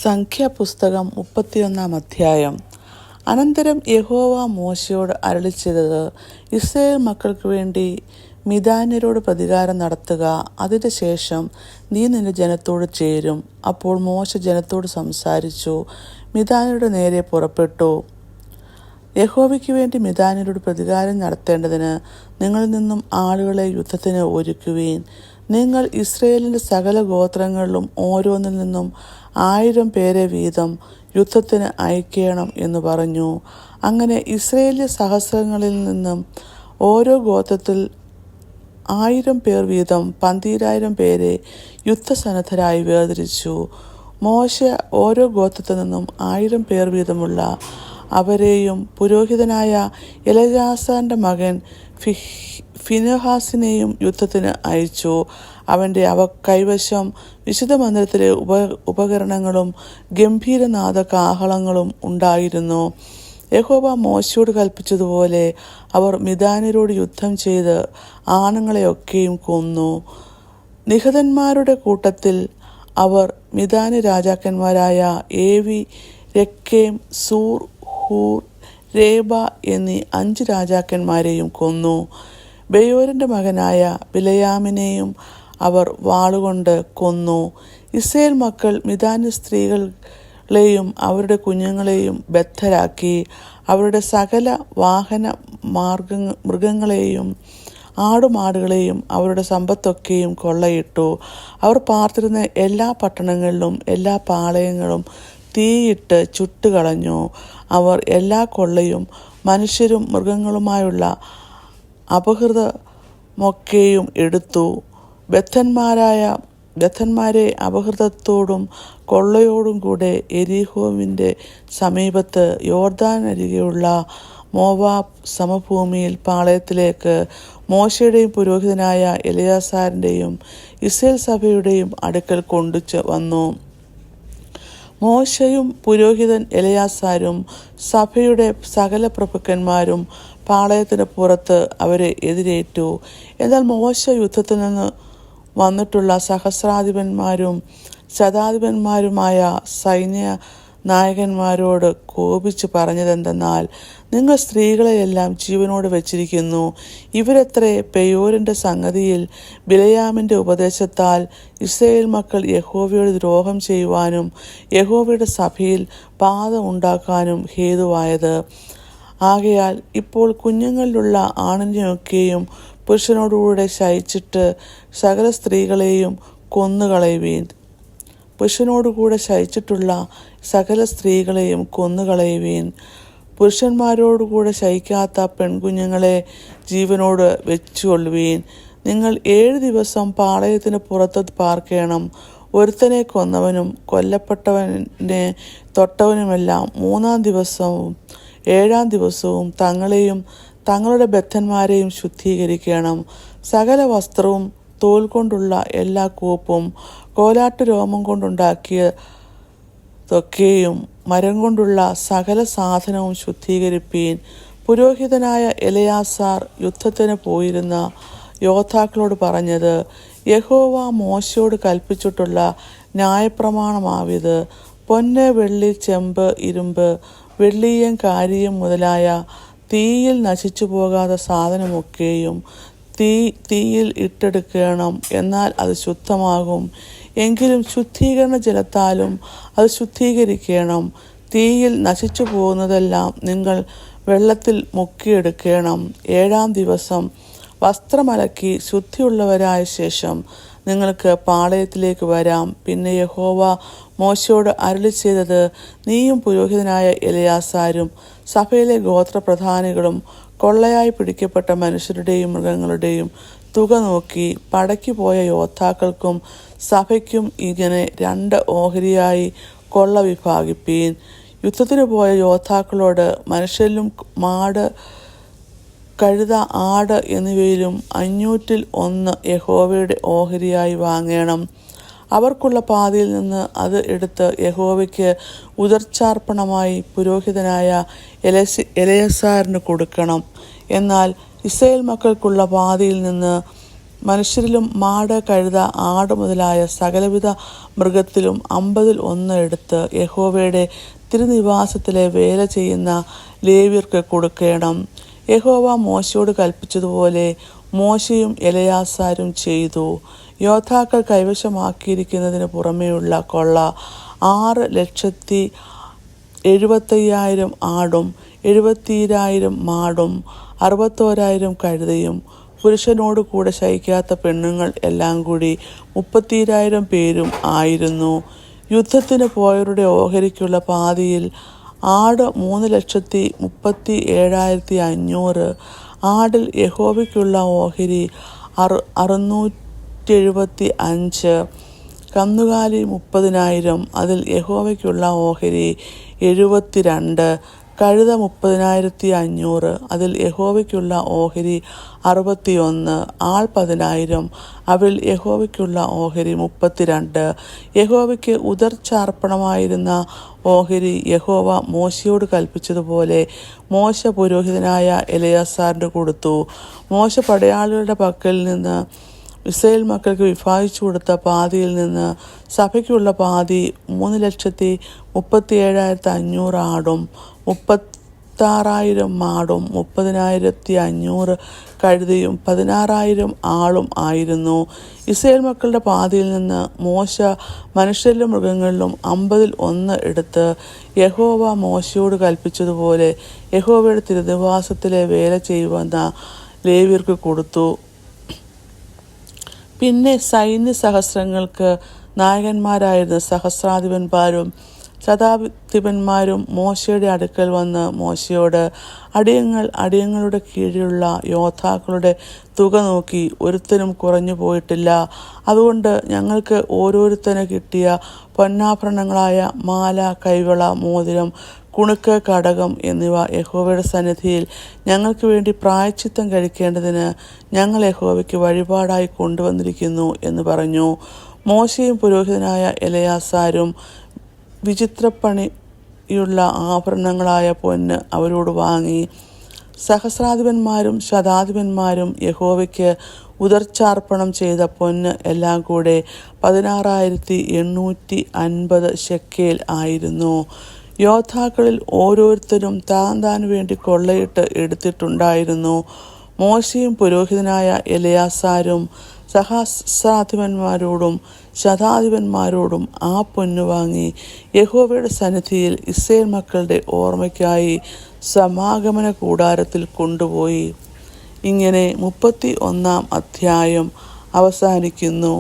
സംഖ്യാപുസ്തകം 31 അധ്യായം. അനന്തരം യഹോവ മോശയോട് അരുളിച്ചെയ്തത്, ഇസ്രായേൽ മക്കൾക്ക് വേണ്ടി മിദ്യാന്യരോട് പ്രതികാരം നടത്തുക. അതിൻ്റെ ശേഷം നീ നിന്റെ ജനത്തോട് ചേരും. അപ്പോൾ മോശ ജനത്തോട് സംസാരിച്ചു, മിദ്യാന്യരുടെ നേരെ പുറപ്പെട്ടു. യഹോവയ്ക്ക് വേണ്ടി മിദ്യാന്യരോട് പ്രതികാരം നടത്തേണ്ടതിന് നിങ്ങളിൽ നിന്നും ആളുകളെ യുദ്ധത്തിന് ഒരുക്കുവീൻ. നിങ്ങൾ ഇസ്രായേലിൻ്റെ സകല ഗോത്രങ്ങളിലും ഓരോന്നിൽ നിന്നും 1000 പേരെ വീതം യുദ്ധത്തിന് അയക്കണം എന്ന് പറഞ്ഞു. അങ്ങനെ ഇസ്രായേലിലെ സഹസ്രങ്ങളിൽ നിന്നും ഓരോ ഗോത്രത്തിൽ 1000 പേർ വീതം 12000 പേരെ യുദ്ധസന്നദ്ധരായി വേർതിരിച്ചു. മോശ ഓരോ ഗോത്രത്തിൽ നിന്നും 1000 പേർ വീതമുള്ള അവരെയും പുരോഹിതനായ എലയാസാറിൻ്റെ മകൻ ഫിനെഹാസിനെയും യുദ്ധത്തിന് അയച്ചു. അവൻ്റെ കൈവശം വിശുദ്ധ മന്ദിരത്തിലെ ഉപകരണങ്ങളും ഗംഭീരനാദ കാഹളങ്ങളും ഉണ്ടായിരുന്നു. യഹോവ മോശയോട് കൽപ്പിച്ചതുപോലെ അവർ മിദ്യാന്യരോട് യുദ്ധം ചെയ്ത് ആണുങ്ങളെയൊക്കെയും കൊന്നു. നിഹതന്മാരുടെ കൂട്ടത്തിൽ അവർ മിദ്യാന്യ രാജാക്കന്മാരായ ഏവി, രക്കേം, സൂർ, ഹൂർ, രേബ എന്നീ 5 രാജാക്കന്മാരെയും കൊന്നു. ബെയോരിൻ്റെ മകനായ ബിലയാമിനെയും അവർ വാളുകൊണ്ട് കൊന്നു. ഇസ്രായേൽ മക്കൾ മിദ്യാന്യ സ്ത്രീകളെയും അവരുടെ കുഞ്ഞുങ്ങളെയും ബദ്ധരാക്കി. അവരുടെ സകല വാഹന മൃഗങ്ങളെയും ആടുമാടുകളെയും അവരുടെ സമ്പത്തൊക്കെയും കൊള്ളയിട്ടു. അവർ പാർത്തിരുന്ന എല്ലാ പട്ടണങ്ങളിലും എല്ലാ പാളയങ്ങളും തീയിട്ട് ചുട്ടുകളഞ്ഞു. അവർ എല്ലാ കൊള്ളയും മനുഷ്യരും മൃഗങ്ങളുമായുള്ള അപഹൃതമൊക്കെയും എടുത്തു. ബദ്ധന്മാരെ അപഹൃതത്തോടും കൊള്ളയോടും കൂടെ എരിഹോവിൻ്റെ സമീപത്ത് യോർദാനരികെയുള്ള മോവാബ് സമഭൂമിയിൽ പാളയത്തിലേക്ക് മോശയുടെയും പുരോഹിതനായ എലയാസാറിൻ്റെയും ഇസ്രായേൽ സഭയുടെയും അടുക്കൽ വന്നു. മോശയും പുരോഹിതൻ എലയാസാരും സഭയുടെ സകല പ്രഭുക്കന്മാരും പാളയത്തിന് പുറത്ത് അവരെ എതിരേറ്റു. എന്നാൽ മോശ യുദ്ധത്തിൽ നിന്ന് വന്നിട്ടുള്ള സഹസ്രാധിപന്മാരും ശതാധിപന്മാരുമായ സൈന്യ നായകന്മാരോട് കോപിച്ച് പറഞ്ഞതെന്തെന്നാൽ, നിങ്ങൾ സ്ത്രീകളെയെല്ലാം ജീവനോട് വച്ചിരിക്കുന്നു. ഇവരത്രേ പെയോരിൻ്റെ സംഗതിയിൽ ബിലയാമിൻ്റെ ഉപദേശത്താൽ ഇസ്രായേൽ മക്കൾ യഹോവയോട് ദ്രോഹം ചെയ്യുവാനും യഹോവയുടെ സഭയിൽ പാപം ഉണ്ടാക്കാനും ഹേതുവായത്. ആകയാൽ ഇപ്പോൾ കുഞ്ഞുങ്ങളിലുള്ള ആണിനെയൊക്കെയും പുരുഷനോടുകൂടെ ശയിച്ചിട്ട് സകല സ്ത്രീകളെയും കൊന്നുകളയുവീൻ. പുരുഷനോടുകൂടെ ശയിച്ചിട്ടുള്ള സകല സ്ത്രീകളെയും കൊന്നുകളയുവീൻ. പുരുഷന്മാരോടുകൂടെ ശയിക്കാത്ത പെൺകുഞ്ഞുങ്ങളെ ജീവനോട് വെച്ചുകൊള്ളുവീൻ. നിങ്ങൾ 7 ദിവസം പാളയത്തിന് പുറത്ത് പാർക്കണം. ഒരുത്തനെ കൊന്നവനും കൊല്ലപ്പെട്ടവനെ തൊട്ടവനുമെല്ലാം 3-ാം ദിവസവും 7-ാം ദിവസവും തങ്ങളെയും തങ്ങളുടെ ബദ്ധന്മാരെയും ശുദ്ധീകരിക്കണം. സകല വസ്ത്രവും, തോൽ കൊണ്ടുള്ള എല്ലാ കൂപ്പും, കോലാട്ടു രോമം കൊണ്ടുണ്ടാക്കിയതൊക്കെയും മരം കൊണ്ടുള്ള സകല സാധനവും ശുദ്ധീകരിപ്പീൻ. പുരോഹിതനായ എലയാസാർ യുദ്ധത്തിന് പോയിരുന്ന യോദ്ധാക്കളോട് പറഞ്ഞത്, യഹോവ മോശയോട് കൽപ്പിച്ചിട്ടുള്ള ന്യായപ്രമാണമാവിത്. പൊന്ന്, വെള്ളി, ചെമ്പ്, ഇരുമ്പ്, വെള്ളീയം, കാരിയം മുതലായ തീയിൽ നശിച്ചു പോകാത്ത സാധനമൊക്കെയും തീയിൽ ഇട്ടെടുക്കണം. എന്നാൽ അത് ശുദ്ധമാകും. എങ്കിലും ശുദ്ധീകരണ ജലത്താലും അത് ശുദ്ധീകരിക്കണം. തീയിൽ നശിച്ചു പോകുന്നതെല്ലാം നിങ്ങൾ വെള്ളത്തിൽ മുക്കിയെടുക്കണം. 7-ാം ദിവസം വസ്ത്രമലക്കി ശുദ്ധിയുള്ളവരായ ശേഷം നിങ്ങൾക്ക് പാളയത്തിലേക്ക് വരാം. പിന്നെ യഹോവ മോശയോട് അരുളിച്ചെയ്തത്, നീയും പുരോഹിതനായ എലയാസാരും സഭയിലെ ഗോത്രപ്രധാനികളും കൊള്ളയായി പിടിക്കപ്പെട്ട മനുഷ്യരുടെയും മൃഗങ്ങളുടെയും തുക നോക്കി പടയ്ക്ക് പോയ യോദ്ധാക്കൾക്കും സഭയ്ക്കും ഇങ്ങനെ 2 ഓഹരിയായി കൊള്ള വിഭാഗിപ്പീൻ. യുദ്ധത്തിന് പോയ യോദ്ധാക്കളോട് മനുഷ്യരിലും മാട്, കഴുത, ആട് എന്നിവയിലും 500-ൽ 1 യഹോവയുടെ ഓഹരിയായി വാങ്ങണം. അവർക്കുള്ള പാതിയിൽ നിന്ന് അത് എടുത്ത് യഹോവയ്ക്ക് ഉദർച്ചാർപ്പണമായി പുരോഹിതനായ എലയാസാറിന് കൊടുക്കണം. എന്നാൽ ഇസ്രായേൽ മക്കൾക്കുള്ള പാതിയിൽ നിന്ന് മനുഷ്യരിലും മാട്, കഴുത, ആട് മുതലായ സകലവിധ മൃഗത്തിലും 1/50 എടുത്ത് യഹോവയുടെ തിരുനിവാസത്തിലെ വേല ചെയ്യുന്ന ലേവ്യർക്ക് കൊടുക്കണം. യഹോവ മോശയോട് കൽപ്പിച്ചതുപോലെ മോശയും എലെയാസാരും ചെയ്തു. യോദ്ധാക്കൾ കൈവശമാക്കിയിരിക്കുന്നതിന് പുറമെയുള്ള കൊള്ള 6,75,000 ആടും 70,000 മാടും 61,000 കഴുതയും പുരുഷനോട് കൂടെ ശയിക്കാത്ത പെണ്ണുങ്ങൾ എല്ലാം കൂടി 30,000 പേരും ആയിരുന്നു. യുദ്ധത്തിന് പോയവരുടെ ഓഹരിക്കുള്ള പാതിയിൽ ആട് 3,37,500. ആടിൽ യഹോവയ്ക്കുള്ള ഓഹരി 675. കന്നുകാലി 30,000. അതിൽ യഹോവയ്ക്കുള്ള ഓഹരി 72. കഴുത 30,500. അതിൽ യഹോവയ്ക്കുള്ള ഓഹരി 61. ആൾ 10,000. അവൽ യഹോവയ്ക്കുള്ള ഓഹരി 32. യഹോവയ്ക്ക് ഉദർച്ചാർപ്പണമായിരുന്ന ഓഹരി യഹോവ മോശയോട് കൽപ്പിച്ചതുപോലെ മോശ പുരോഹിതനായ എലെയാസാറിന് കൊടുത്തു. മോശ പടയാളികളുടെ പക്കൽ നിന്ന് ഇസ്രായേൽ മക്കൾക്ക് വിഭാഗിച്ചു കൊടുത്ത പാതിയിൽ നിന്ന് സഭയ്ക്കുള്ള പാതി 3,37,500 ആടും 36,000 മാടും 30,500 കഴുതയും 16,000 ആളും ആയിരുന്നു. ഇസ്രായേൽ മക്കളുടെ പാതിയിൽ നിന്ന് മോശ മനുഷ്യരിലും മൃഗങ്ങളിലും 1/50 എടുത്ത് യഹോവ മോശയോട് കൽപ്പിച്ചതുപോലെ യഹോവയുടെ തിരുനിവാസത്തിലെ വേല ചെയ്യുന്ന ലേവ്യർക്ക് കൊടുത്തു. പിന്നെ സൈന്യസഹസ്രങ്ങൾക്ക് നായകന്മാരായിരുന്ന സഹസ്രാധിപന്മാരും ശതാധിപന്മാരും മോശയുടെ അടുക്കൽ വന്ന് മോശയോട്, അടിയങ്ങളുടെ കീഴിലുള്ള യോദ്ധാക്കളുടെ തുക നോക്കി ഒരുത്തനും കുറഞ്ഞു പോയിട്ടില്ല. അതുകൊണ്ട് ഞങ്ങൾക്ക് ഓരോരുത്തന് കിട്ടിയ പൊന്നാഭരണങ്ങളായ മാല, കൈവള, മോതിരം, കുണുക്ക്, കടകം എന്നിവ യഹോവയുടെ സന്നിധിയിൽ ഞങ്ങൾക്ക് വേണ്ടി പ്രായശ്ചിത്തം കഴിക്കേണ്ടതിന് ഞങ്ങൾ യഹോവയ്ക്ക് വഴിപാടായി കൊണ്ടുവന്നിരിക്കുന്നു എന്ന് പറഞ്ഞു. മോശയും പുരോഹിതനായ എലെയാസാരും വിചിത്രപ്പണിയുള്ള ആഭരണങ്ങളായ പൊന്ന് അവരോട് വാങ്ങി. സഹസ്രാധിപന്മാരും ശതാധിപന്മാരും യഹോവയ്ക്ക് ഉദർച്ചാർപ്പണം ചെയ്ത പൊന്ന് എല്ലാം കൂടെ 16,850 ശെക്കേൽ ആയിരുന്നു. യോദ്ധാക്കളിൽ ഓരോരുത്തരും താൻ വേണ്ടി കൊള്ളയിട്ട് എടുത്തിട്ടുണ്ടായിരുന്നു. മോശയും പുരോഹിതനായ എലെയാസാരും സഹസ്രാധിപന്മാരോടും ശതാധിപന്മാരോടും ആ പൊന്നു വാങ്ങി യഹോവയുടെ സന്നിധിയിൽ ഇസ്രായേൽ മക്കളുടെ ഓർമ്മയ്ക്കായി സമാഗമന കൂടാരത്തിൽ കൊണ്ടുപോയി. ഇങ്ങനെ 31-ാം അധ്യായം അവസാനിക്കുന്നു.